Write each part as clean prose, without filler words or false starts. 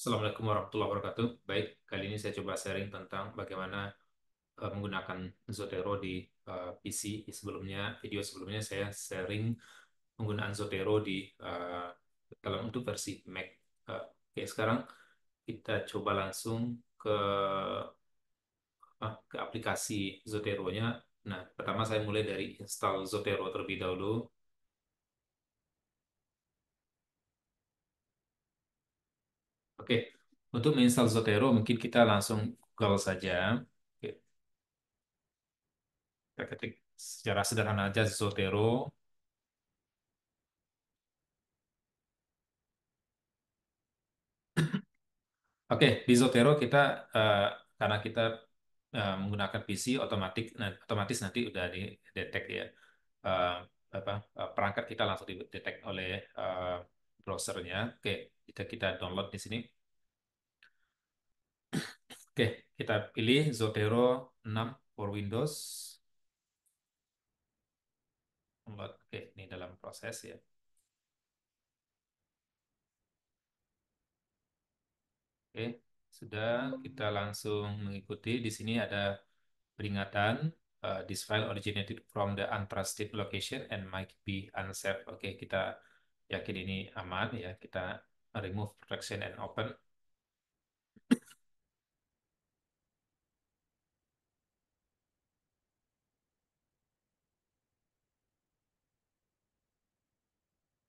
Assalamualaikum warahmatullahi wabarakatuh. Baik, kali ini saya coba sharing tentang bagaimana menggunakan Zotero di PC. Video sebelumnya saya sharing penggunaan Zotero di dalam untuk versi Mac. Oke, sekarang kita coba langsung ke ke aplikasi Zotero-nya. Nah, pertama saya mulai dari install Zotero terlebih dahulu. Oke, untuk menginstal Zotero mungkin kita langsung Google saja. Oke, kita ketik secara sederhana aja Zotero. Oke, di Zotero kita eh, karena kita menggunakan PC otomatis nanti udah didetek ya eh, perangkat kita langsung didetek oleh browsernya. Oke, kita download di sini. Oke, kita pilih Zotero 6 for Windows. Download. Oke, ini dalam proses ya. Oke, sudah kita langsung mengikuti. Di sini ada peringatan, this file originated from the untrusted location and might be unsafe. Oke, kita yakin ini aman ya. Kita remove protection and open.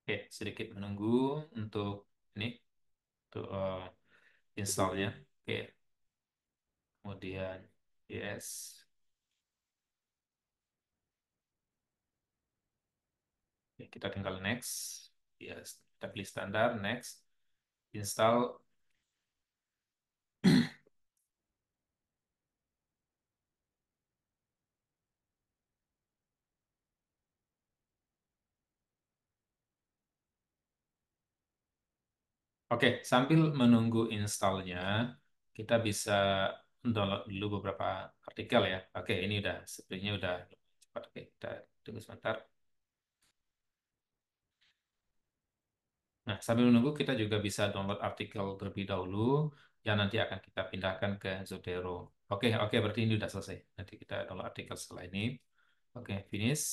Oke, sedikit menunggu untuk ini untuk installnya. Oke, kemudian yes. Oke, kita tinggal next. Yes, kita pilih standar next. Install. Oke, sambil menunggu installnya, kita bisa download dulu beberapa artikel ya. Oke, ini udah sepertinya udah cepat. Oke, kita tunggu sebentar. Nah, sambil menunggu kita juga bisa download artikel terlebih dahulu yang nanti akan kita pindahkan ke Zotero. Oke, oke, berarti ini udah selesai. Nanti kita download artikel setelah ini. Oke, finish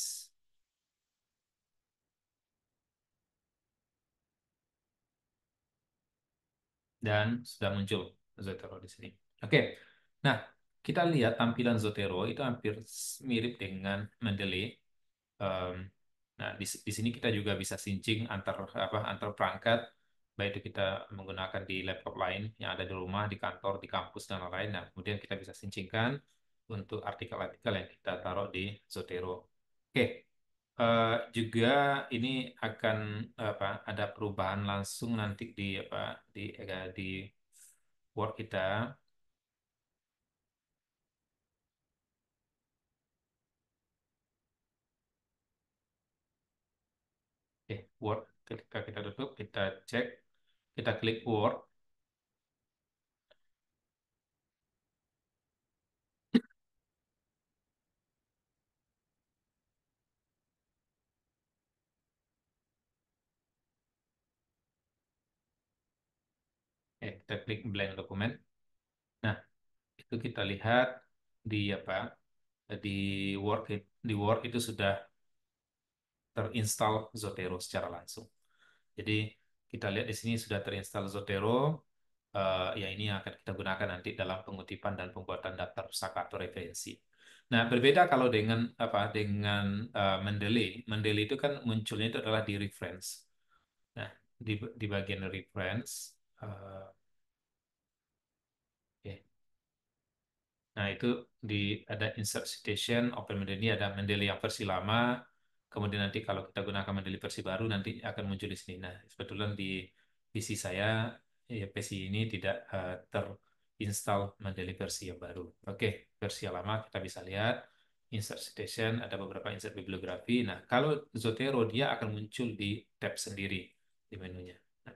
dan sudah muncul Zotero di sini. Oke. Nah, kita lihat tampilan Zotero itu hampir mirip dengan Mendeley. Em, nah, di sini kita juga bisa syncing antar perangkat, baik itu kita menggunakan di laptop lain yang ada di rumah, di kantor, di kampus dan lain-lain. Nah, kemudian kita bisa syncingkan untuk artikel-artikel yang kita taruh di Zotero. Oke, juga ini akan ada perubahan langsung nanti di Word kita. Word ketika kita tutup, kita cek, kita klik Word. Kita klik blank dokumen. Nah, itu kita lihat di di di Word itu sudah terinstall Zotero secara langsung. Jadi kita lihat di sini sudah terinstall Zotero. Ya ini yang akan kita gunakan nanti dalam pengutipan dan pembuatan daftar pusaka atau referensi. Nah, berbeda kalau dengan Mendeley. Mendeley itu kan munculnya itu adalah di reference. Nah, di bagian reference, ya, nah, itu ada insert citation, open Mendeley, ada Mendeley yang versi lama. Kemudian nanti kalau kita gunakan Mendeley versi baru, nanti akan muncul di sini. Nah, kebetulan di PC saya, ya PC ini tidak terinstall Mendeley versi yang baru. Oke, versi yang lama kita bisa lihat. Insert citation, ada beberapa insert bibliografi. Nah, kalau Zotero, dia akan muncul di tab sendiri di menunya. Nah,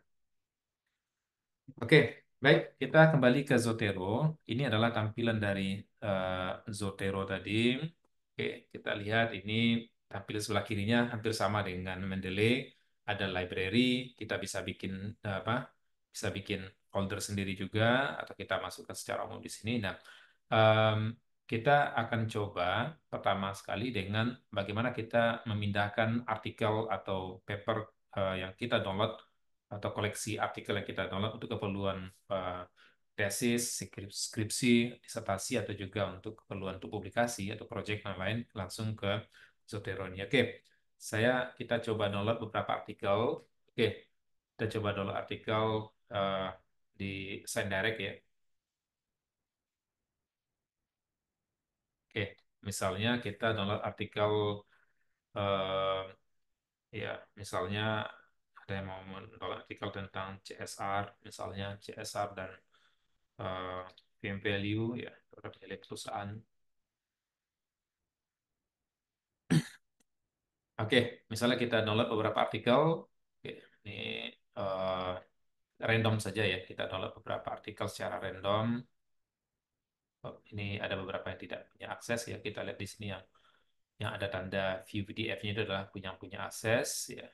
oke, baik. Kita kembali ke Zotero. Ini adalah tampilan dari Zotero tadi. Oke, kita lihat ini tampilan sebelah kirinya hampir sama dengan Mendeley. Ada library, kita bisa bikin apa? Bisa bikin folder sendiri juga atau kita masukkan secara umum di sini. Nah, em, kita akan coba pertama sekali dengan bagaimana kita memindahkan artikel atau paper yang kita download atau koleksi artikel yang kita download untuk keperluan tesis, skripsi, disertasi atau juga untuk keperluan untuk publikasi atau proyek yang lain langsung ke Zotero ini. Oke, kita coba download beberapa artikel. Oke, kita coba download artikel eh, di ScienDirect ya. Oke, misalnya kita download artikel eh, ya, misalnya ada yang mau download artikel tentang CSR, misalnya CSR dan eh, PM value ya, terhadap nilai perusahaan. Oke, misalnya kita download beberapa artikel. Oke, ini eh, random saja ya, kita download beberapa artikel secara random. Oh, ini ada beberapa yang tidak punya akses ya, kita lihat di sini yang ada tanda view PDF-nya itu adalah punya akses ya.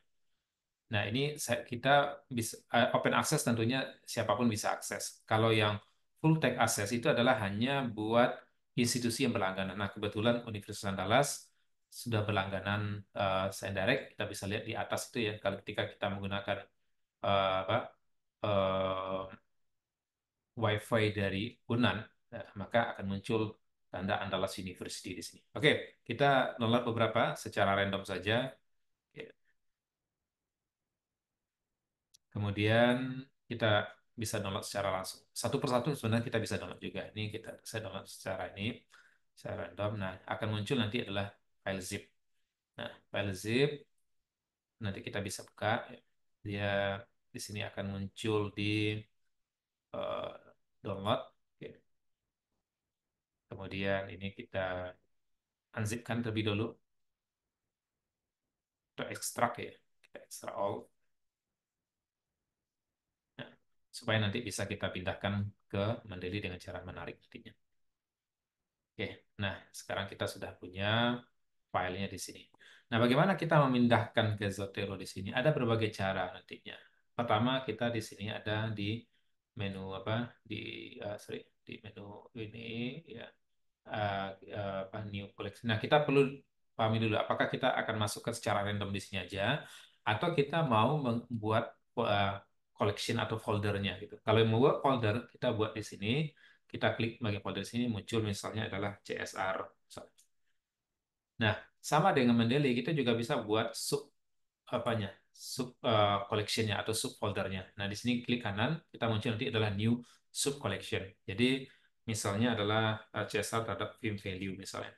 Nah, ini kita bisa open access, tentunya siapapun bisa akses. Kalau yang full text access itu adalah hanya buat institusi yang berlangganan. Nah, kebetulan Universitas Andalas sudah berlangganan ScienDirect. Kita bisa lihat di atas itu ya, kalau ketika kita menggunakan apa eh, WiFi dari Unan, maka akan muncul tanda Andalas University di sini. Oke, kita download beberapa secara random saja. Ya. Kemudian kita bisa download secara langsung. Satu persatu sebenarnya kita bisa download juga. Saya download secara secara random. Nah, akan muncul nanti adalah file zip. Nah, file zip nanti kita bisa buka. Dia di sini akan muncul di eh, download. Oke. Kemudian ini kita unzipkan terlebih dulu untuk ekstrak ya. Kita ekstrak all. Nah, supaya nanti bisa kita pindahkan ke Mendeley dengan cara menarik nantinya. Oke, nah sekarang kita sudah punya filenya di sini. Nah, bagaimana kita memindahkan ke Zotero di sini? Ada berbagai cara nantinya. Pertama, kita di sini ada di menu apa? Sorry, di menu ini ya apa new collection. Nah, kita perlu pahami dulu apakah kita akan masukkan secara random di sini aja atau kita mau membuat uh, collection atau foldernya gitu. Kalau yang membuat folder, kita buat di sini, kita klik bagian folder di sini muncul misalnya adalah CSR. Nah, sama dengan Mendeley, kita juga bisa buat sub apanya, sub collectionnya atau sub foldernya. Nah, di sini klik kanan, kita muncul nanti adalah new sub collection. Jadi, misalnya adalah CSR terhadap film value misalnya.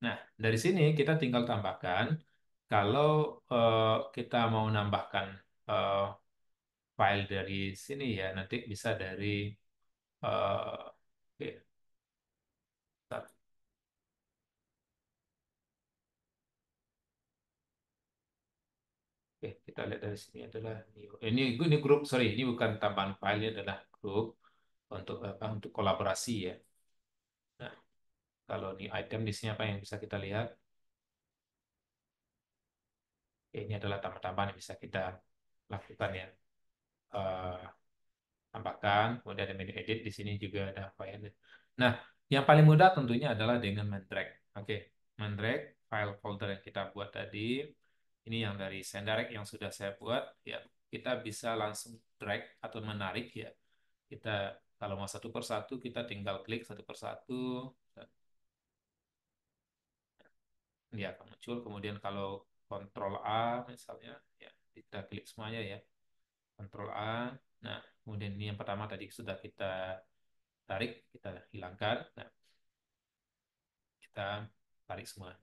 Nah, dari sini kita tinggal tambahkan, kalau kita mau nambahkan eh, file dari sini ya, nanti bisa dari oke, bentar. Oke, kita lihat dari sini adalah new. Ini grup, sorry, ini bukan tambahan file, ini adalah grup untuk apa? Untuk kolaborasi ya. Nah, kalau new item di sini apa yang bisa kita lihat? Ya, ini adalah tambah-tambahan yang bisa kita lakukan ya. Eh, Tambahkan, kemudian ada menu edit di sini juga ada file. Nah, yang paling mudah tentunya adalah dengan mendrag. Oke, mendrag file folder yang kita buat tadi. Ini yang dari SendDirect yang sudah saya buat. Ya, kita bisa langsung drag atau menarik ya. Kita kalau mau satu persatu kita tinggal klik satu persatu. Dia akan muncul. Kemudian kalau Ctrl A misalnya, ya kita klik semuanya ya. Ctrl A. Nah, kemudian ini yang pertama tadi sudah kita tarik, kita hilangkan. Nah, kita tarik semua.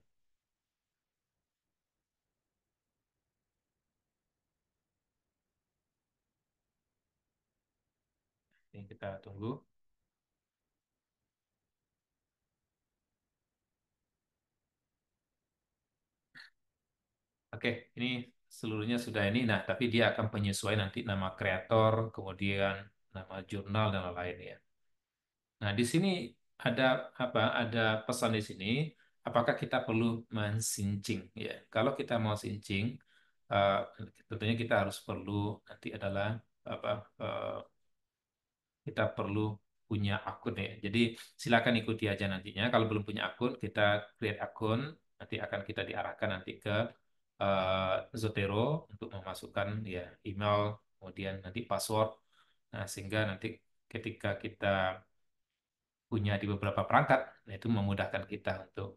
Ini kita tunggu. Oke, ini seluruhnya sudah ini. Nah, tapi dia akan penyesuaian nanti nama kreator, kemudian nama jurnal dan lain-lain ya. Nah, di sini ada apa? Ada pesan di sini. Apakah kita perlu mensincing ya? Kalau kita mau sincing, eh, tentunya kita harus perlu nanti adalah apa eh, kita perlu punya akun ya. Jadi silakan ikuti aja nantinya. Kalau belum punya akun, kita create akun. Nanti akan kita diarahkan nanti ke Zotero untuk memasukkan ya email, kemudian nanti password. Nah, sehingga nanti ketika kita punya di beberapa perangkat, nah itu memudahkan kita untuk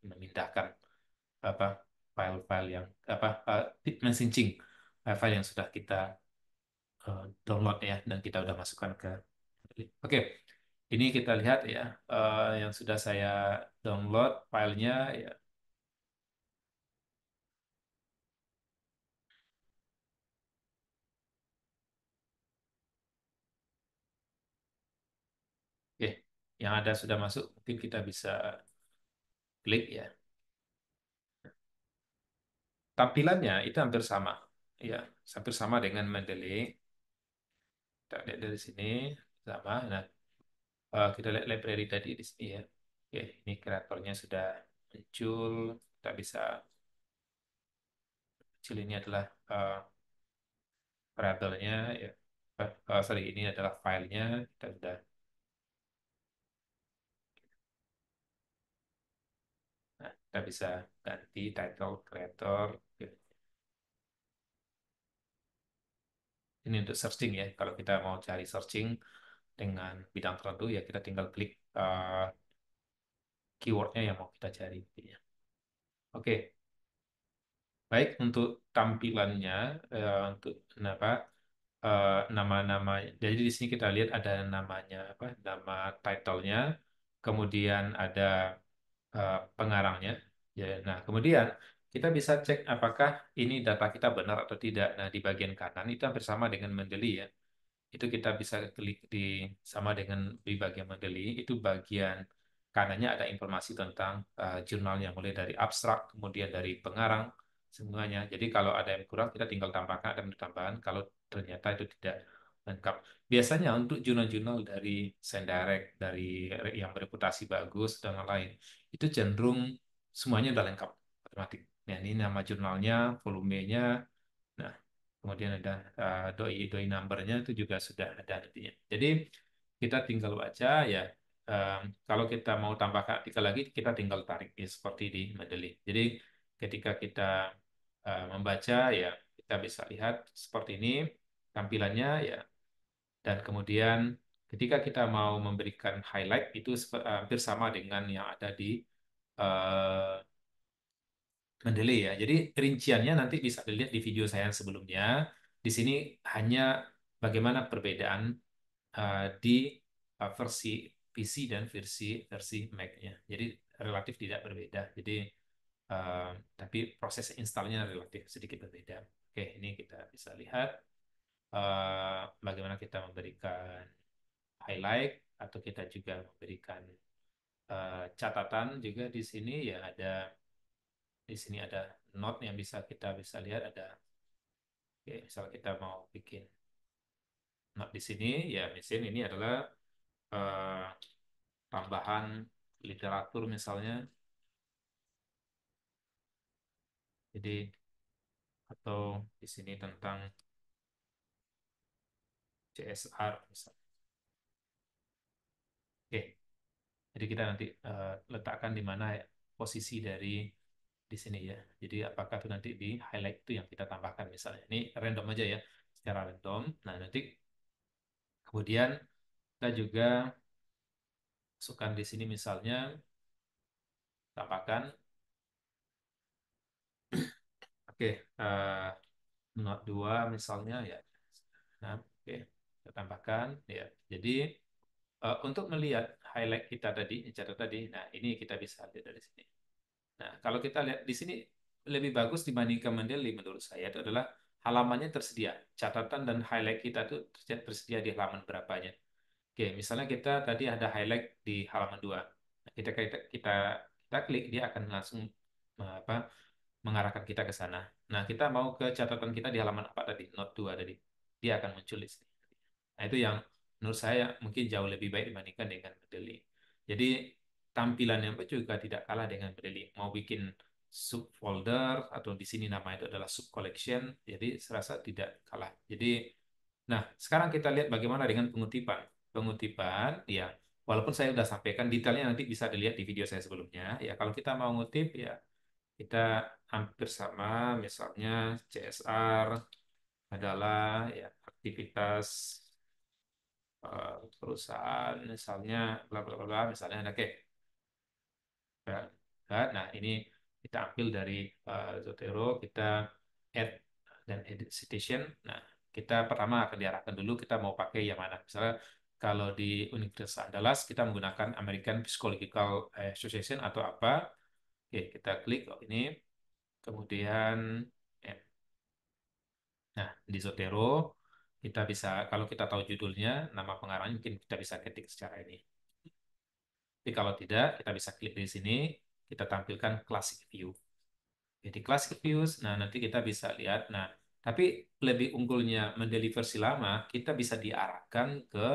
memindahkan apa file-file yang messaging file-file yang sudah kita download ya dan kita udah masukkan ke. Oke, ini kita lihat ya yang sudah saya download filenya ya. Oke, yang ada sudah masuk mungkin kita bisa klik ya. Tampilannya itu hampir sama ya, hampir sama dengan Mendeley. Kita lihat dari sini sama. Nah, kita lihat library tadi di sini ya. Oke, ini kreatornya sudah muncul. Kita bisa kecil ini adalah variabelnya ya. Sorry, ini adalah filenya. Kita sudah. Nah, kita bisa ganti title creator. Oke. Ini untuk searching ya. Kalau kita mau cari searching dengan bidang tertentu ya kita tinggal klik keywordnya yang mau kita cari. Oke, baik untuk tampilannya untuk kenapa nama-nama. Jadi di sini kita lihat ada namanya apa? Nama title-nya, kemudian ada pengarangnya. Ya, nah, kemudian kita bisa cek apakah ini data kita benar atau tidak. Nah, di bagian kanan itu hampir sama dengan Mendeley ya. Itu kita bisa klik di sama dengan di bagian Mendeley. Itu bagian kanannya ada informasi tentang jurnalnya, mulai dari abstrak, kemudian dari pengarang, semuanya. Jadi kalau ada yang kurang, kita tinggal tambahkan, ada menu tambahan. Kalau ternyata itu tidak lengkap. Biasanya untuk jurnal-jurnal dari Sendirect, dari yang bereputasi bagus, dan lain-lain, itu cenderung semuanya udah lengkap, otomatis. Nah, ini nama jurnalnya, volumenya, nah, kemudian ada doi doi numbernya itu juga sudah ada nantinya. Jadi kita tinggal baca ya. Kalau kita mau tambahkan artikel lagi, kita tinggal tarik ya, seperti di Mendeley. Jadi ketika kita membaca ya, kita bisa lihat seperti ini tampilannya ya. Dan kemudian ketika kita mau memberikan highlight itu hampir sama dengan yang ada di eh, Mendeley ya. Jadi rinciannya nanti bisa dilihat di video saya yang sebelumnya. Di sini hanya bagaimana perbedaan di versi PC dan versi versi Mac-nya. Jadi relatif tidak berbeda. Jadi tapi proses installnya relatif sedikit berbeda. Oke, ini kita bisa lihat bagaimana kita memberikan highlight atau kita juga memberikan catatan juga di sini ya ada di sini ada note yang kita bisa lihat ada. Oke, misal kita mau bikin note di sini ya mesin ini adalah eh, tambahan literatur misalnya. Jadi atau di sini tentang CSR misalnya. Oke, jadi kita nanti letakkan di mana ya, posisi dari di sini ya. Jadi apakah itu nanti di highlight itu yang kita tambahkan misalnya. Ini random aja ya, secara random. Nah, nanti kemudian kita juga masukkan di sini misalnya tambahkan oke note 2 misalnya ya. Nah, oke, kita tambahkan ya. Jadi untuk melihat highlight kita tadi, catat tadi, nah ini kita bisa lihat dari sini. Nah, kalau kita lihat di sini lebih bagus dibandingkan Mendeley menurut saya itu adalah halamannya tersedia. Catatan dan highlight kita itu tersedia di halaman berapanya. Oke, misalnya kita tadi ada highlight di halaman 2. Nah, kita klik dia akan langsung apa mengarahkan kita ke sana. Nah, kita mau ke catatan kita di halaman apa tadi? Note 2 tadi. Dia akan muncul di sini. Nah, itu yang menurut saya mungkin jauh lebih baik dibandingkan dengan Mendeley. Jadi tampilan yang juga tidak kalah dengan Mendeley. Mau bikin subfolder atau di sini nama itu adalah sub collection. Jadi saya rasa tidak kalah. Jadi, nah sekarang kita lihat bagaimana dengan pengutipan. Pengutipan, ya walaupun saya sudah sampaikan detailnya nanti bisa dilihat di video saya sebelumnya. Ya kalau kita mau ngutip ya kita hampir sama. Misalnya CSR adalah ya aktivitas perusahaan misalnya bla bla bla bla, misalnya oke. Ya, kan? Nah, ini kita ambil dari Zotero, kita add dan edit citation. Nah, kita pertama akan diarahkan dulu kita mau pakai yang mana. Misalnya kalau di Universitas Andalas kita menggunakan American Psychological Association atau apa. Oke, kita klik oh, ini. Kemudian, eh, nah di Zotero kita bisa, kalau kita tahu judulnya, nama pengarangnya mungkin kita bisa ketik secara ini. Tapi kalau tidak, kita bisa klik di sini, kita tampilkan classic view. Jadi classic views, nah nanti kita bisa lihat. Nah, tapi lebih unggulnya Mendeley versi lama, kita bisa diarahkan ke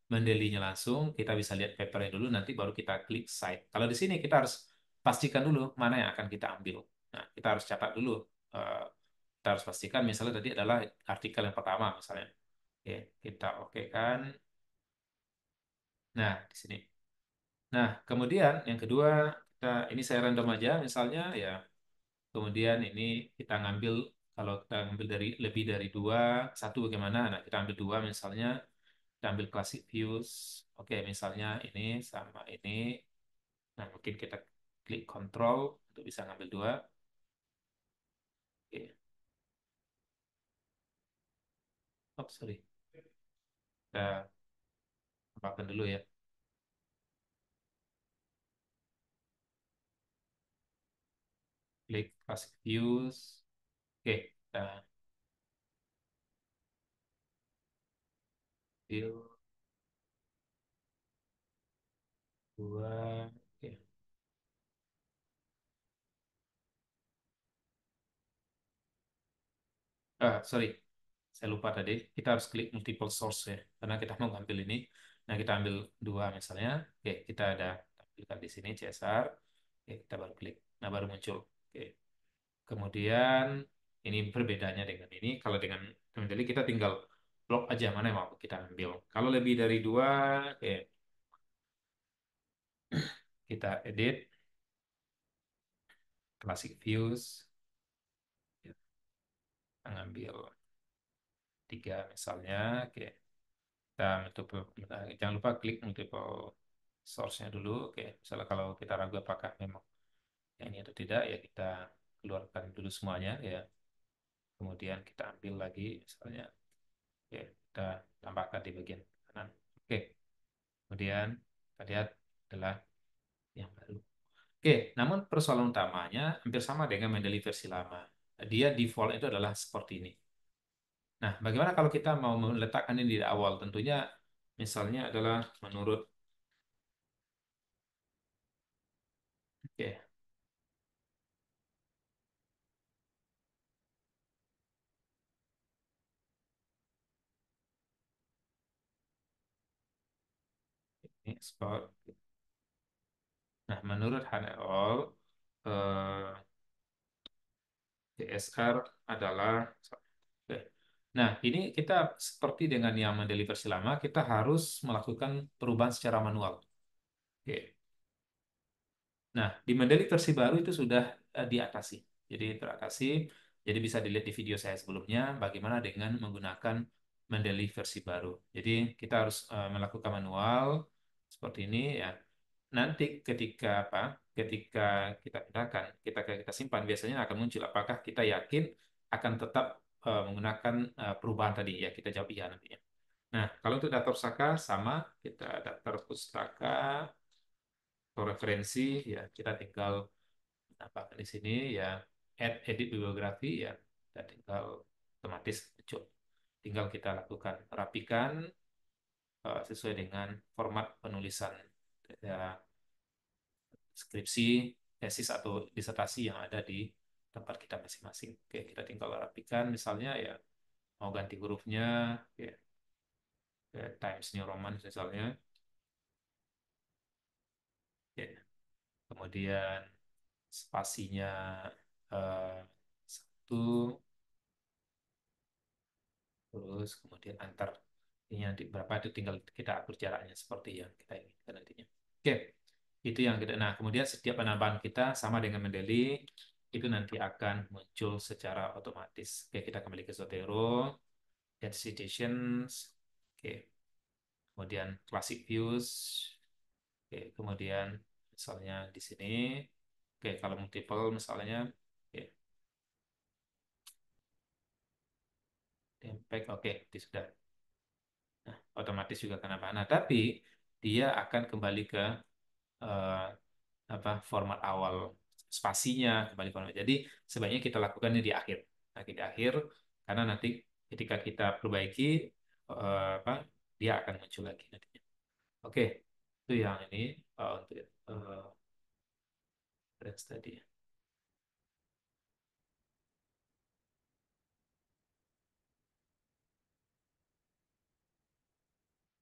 Mendeley-nya langsung. Kita bisa lihat papernya dulu, nanti baru kita klik site. Kalau di sini kita harus pastikan dulu mana yang akan kita ambil. Nah, kita harus catat dulu. Eh, Kita harus pastikan misalnya tadi adalah artikel yang pertama misalnya. Oke, kita oke kan. Nah, di sini. Nah, kemudian yang kedua, ini saya random aja misalnya ya. Kemudian ini kita ngambil, kalau kita ngambil dari lebih dari dua, satu bagaimana? Nah, kita ambil dua misalnya, kita ambil classic views. Oke, misalnya ini sama ini. Nah, mungkin kita klik control untuk bisa ngambil dua. Oke, oh sorry. Kita tambahkan dulu ya. Klik classic views. Oke, kita view dua. Oke. Sorry, saya lupa tadi. Kita harus klik multiple source ya, karena kita mau ngambil ini. Nah, kita ambil dua misalnya. Oke, kita ada tampilkan di sini CSR. Oke, kita baru klik. Nah, baru muncul. Oke. Kemudian ini perbedaannya dengan ini. Kalau dengan Mendeley kita tinggal blok aja mana yang mau kita ambil. Kalau lebih dari dua, oke, kita edit classic views. Kita ngambil tiga misalnya. Oke. Kita multiple, jangan lupa klik multiple source-nya dulu. Oke, misalnya kalau kita ragu apakah memang yang ini atau tidak, ya kita keluarkan dulu semuanya ya. Kemudian kita ambil lagi misalnya, oke, kita tambahkan di bagian kanan. Oke, kemudian kita lihat adalah yang baru. Oke, namun persoalan utamanya hampir sama dengan Mendeley versi lama. Dia default itu adalah seperti ini. Nah, bagaimana kalau kita mau meletakkan ini di awal? Tentunya misalnya adalah menurut, oke, ini export. Nah, menurut Haneol, eh, CSR adalah oke. Nah, ini kita seperti dengan yang mendeliver lama, kita harus melakukan perubahan secara manual. Oke. Nah, di Mendeley versi baru itu sudah diatasi. Jadi teratasi. Jadi bisa dilihat di video saya sebelumnya bagaimana dengan menggunakan Mendeley versi baru. Jadi kita harus melakukan manual seperti ini ya. Nanti ketika apa? Ketika kita pindahkan, kita simpan, biasanya akan muncul apakah kita yakin akan tetap menggunakan perubahan tadi ya. Kita jawab iya nantinya. Nah, kalau untuk daftar pustaka sama, kita daftar pustaka atau referensi ya, kita tinggal tambahkan di sini ya, add edit bibliografi ya, kita tinggal otomatis muncul. Tinggal kita lakukan rapikan sesuai dengan format penulisan ya, skripsi, tesis atau disertasi yang ada di tempat kita masing-masing. Oke, kita tinggal rapikan misalnya ya, mau ganti hurufnya, ya, ya, Times New Roman misalnya. Ya. Kemudian spasinya satu, terus kemudian antar ini nanti berapa itu tinggal kita atur jaraknya seperti yang kita inginkan nantinya. Oke, itu yang kita. Nah, kemudian setiap penambahan kita sama dengan Mendeley itu nanti akan muncul secara otomatis. Oke, kita kembali ke Zotero, get citations, oke, kemudian classic views, oke, kemudian misalnya di sini, oke, kalau multiple misalnya, oke, impact, oke, itu sudah. Nah, otomatis juga kenapa? Nah, tapi dia akan kembali ke eh, format awal, spasinya kembali format. Jadi sebaiknya kita lakukannya di akhir. Nah, di akhir karena nanti ketika kita perbaiki apa dia akan muncul lagi nantinya. Oke, itu yang ini untuk reference tadi.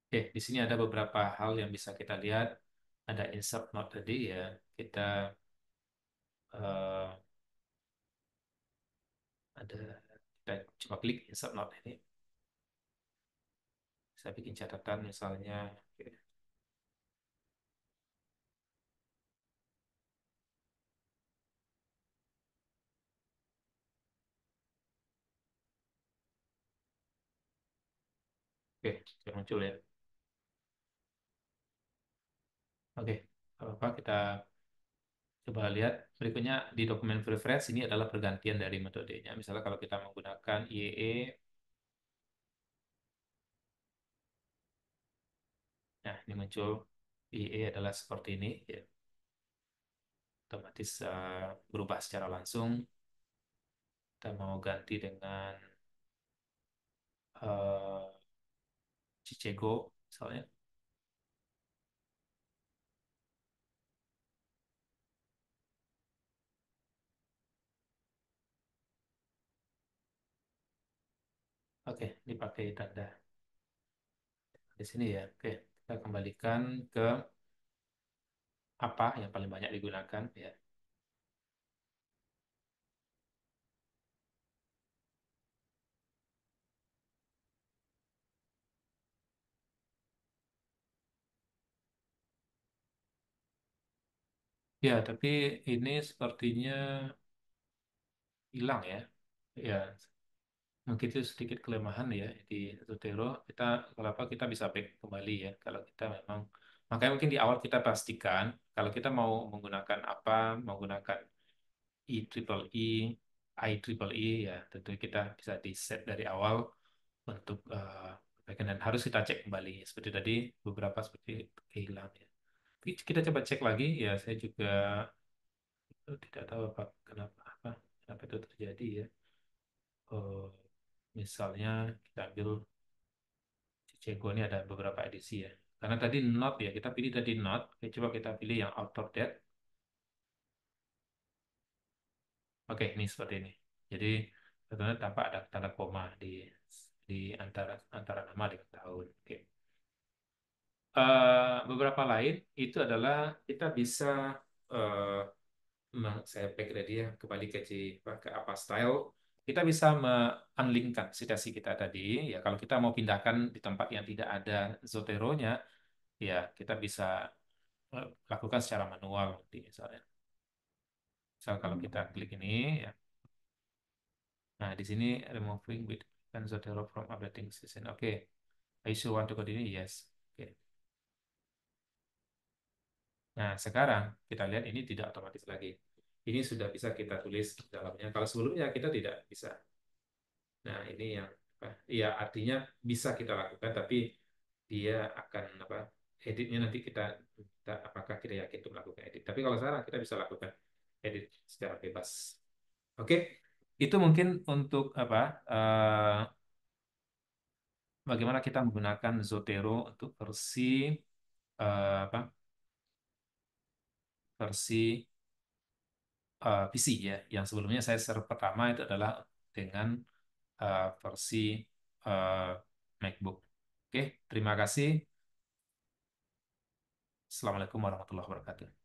Oke, di sini ada beberapa hal yang bisa kita lihat. Ada insert note tadi ya. Kita eh, ada kita coba klik insert note ini. Saya bikin catatan misalnya. Oke, oke, sudah muncul ya. Oke, apa kita coba lihat berikutnya di dokumen preference ini adalah pergantian dari metodenya. Misalnya kalau kita menggunakan IEE, nah ini muncul IEE adalah seperti ini, ya, otomatis berubah secara langsung. Kita mau ganti dengan uh, Chichego misalnya. Oke, dipakai tanda di sini ya. Oke, kita kembalikan ke apa yang paling banyak digunakan ya. Ya, tapi ini sepertinya hilang ya. Ya, mungkin itu sedikit kelemahan ya di Zotero. Kita kalau apa kita bisa back kembali ya. Kalau kita memang makanya mungkin di awal kita pastikan kalau kita mau menggunakan apa, menggunakan I triple E ya tentu kita bisa di set dari awal untuk perbaikan dan harus kita cek kembali seperti tadi beberapa seperti kehilangan ya. Kita coba cek lagi ya. Saya juga tidak tahu kenapa itu terjadi ya. Eh, misalnya kita ambil Ceko ini ada beberapa edisi ya. Karena tadi not ya, kita pilih tadi not. Oke, coba kita pilih yang out of date. Oke, ini seperti ini. Jadi sebetulnya tanpa ada tanda koma di antara antara nama dengan tahun. Oke. Beberapa lain itu adalah kita bisa eh, saya back tadi ya kembali ke apa style. Kita bisa unlinkkan citasi kita tadi ya. Kalau kita mau pindahkan di tempat yang tidak ada Zotero-nya, ya kita bisa lakukan secara manual nanti misalnya. Misal kalau kita klik ini ya. Nah, di sini removing with and Zotero from updating session. Oke. I sure want to continue? Yes. Oke. Nah, sekarang kita lihat ini tidak otomatis lagi. Ini sudah bisa kita tulis di dalamnya. Kalau sebelumnya kita tidak bisa. Nah, ini yang apa? Ya artinya bisa kita lakukan, tapi dia akan apa? Editnya nanti kita apakah kita yakin untuk melakukan edit. Tapi kalau sekarang kita bisa lakukan edit secara bebas. Oke, itu mungkin untuk apa? Bagaimana kita menggunakan Zotero untuk apa? Versi PC ya. Yang sebelumnya saya share pertama itu adalah dengan versi eh, MacBook. Oke, terima kasih. Assalamualaikum warahmatullahi wabarakatuh.